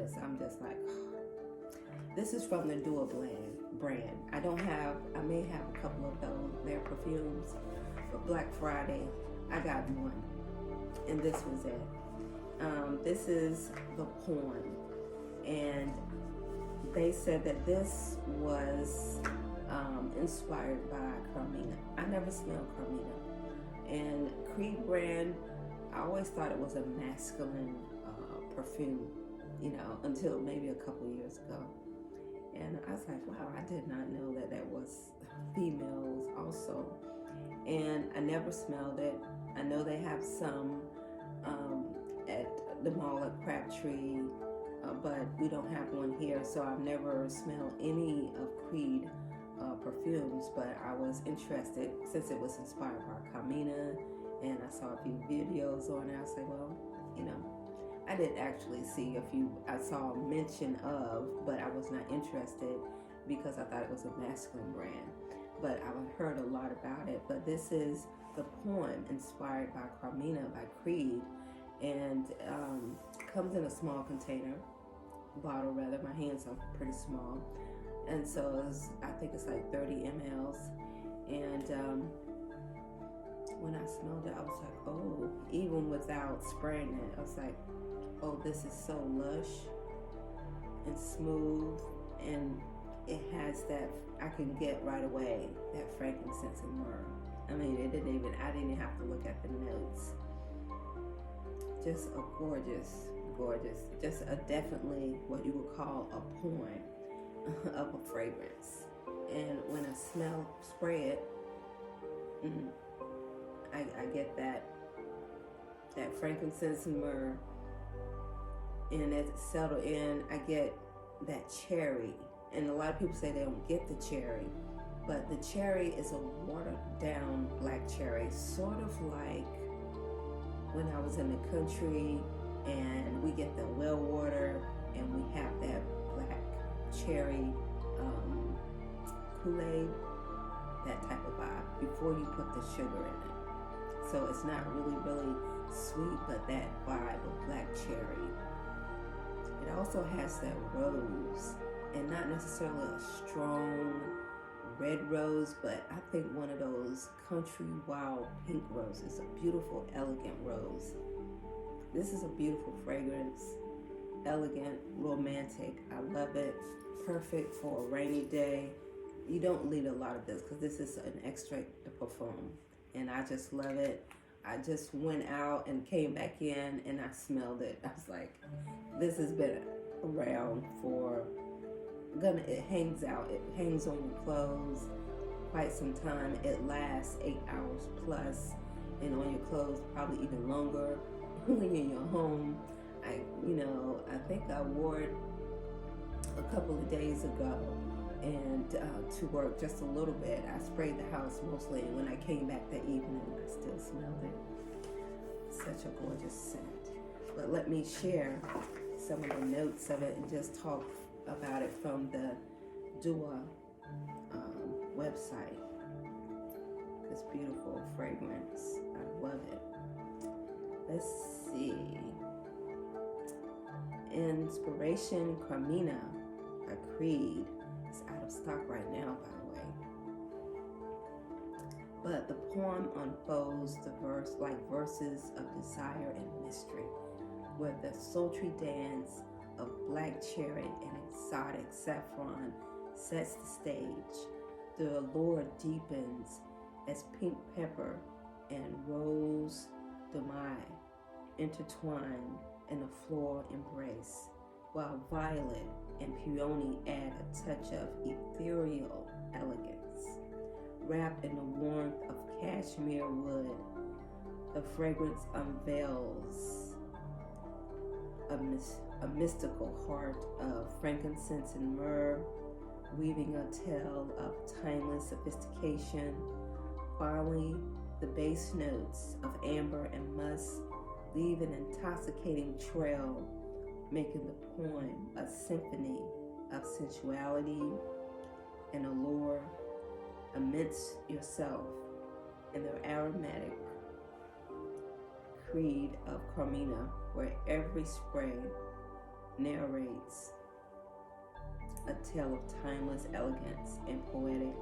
this, I'm just like, this is from the Dua brand. I may have a couple of their perfumes. For Black Friday, I got one, and this was it. This is the Poem, and they said that this was inspired by Carmina. I never smelled Carmina. And Creed brand, I always thought it was a masculine perfume, until maybe a couple years ago. And I was like, wow, I did not know that was females also. And I never smelled it. I know they have some at the mall at Crabtree, but we don't have one here, so I've never smelled any of Creed perfumes, but I was interested since it was inspired by Carmina, and I saw a few videos on it. I was like, well, I didn't actually see a few. I saw mention of, but I was not interested because I thought it was a masculine brand. But I heard a lot about it. But this is the Poem, inspired by Carmina by Creed, and comes in a small bottle rather. My hands are pretty small, and so I think it's like 30 mLs. And when I smelled it, I was like, oh, even without spraying it, I was like, oh, this is so lush and smooth, and it has that, I can get right away that frankincense and myrrh. I mean, I didn't even have to look at the notes. Just a gorgeous, just a definitely what you would call a poem of a fragrance. And when I spray it, I get that frankincense and myrrh, and as it settled in, I get that cherry. And a lot of people say they don't get the cherry, but the cherry is a watered down black cherry, sort of like when I was in the country and we get the well water and we have that black cherry Kool-Aid, that type of vibe, before you put the sugar in it. So it's not really sweet, but that vibe of black cherry. It also has that rose, and not necessarily a strong red rose, but I think one of those country wild pink roses, a beautiful, elegant rose. This is a beautiful fragrance, elegant, romantic. I love it. Perfect for a rainy day. You don't need a lot of this because this is an extrait de parfum, and I just love it. I just went out and came back in and I smelled it. I was like, this has been around it hangs on your clothes quite some time. It lasts 8 hours plus, and on your clothes probably even longer when you're in your home. I think I wore it a couple of days ago and to work just a little bit. I sprayed the house mostly, and when I came back that evening, I still smelled it. Such a gorgeous scent. But let me share some of the notes of it and just talk about it from the Dua website. This beautiful fragrance. I love it. Let's see. Inspiration Carmina by Creed. It's out of stock right now, by the way. But the poem unfolds verses of desire and mystery, where the sultry dance of black cherry and exotic saffron sets the stage. The allure deepens as pink pepper and rose damae intertwine in a floral embrace, while violet and peony add a touch of ethereal elegance. Wrapped in the warmth of cashmere wood, the fragrance unveils a mystical heart of frankincense and myrrh, weaving a tale of timeless sophistication. Finally, the bass notes of amber and musk leave an intoxicating trail, making the poem a symphony of sensuality and allure. Amidst yourself in the aromatic Creed of Carmina, where every spray narrates a tale of timeless elegance and poetic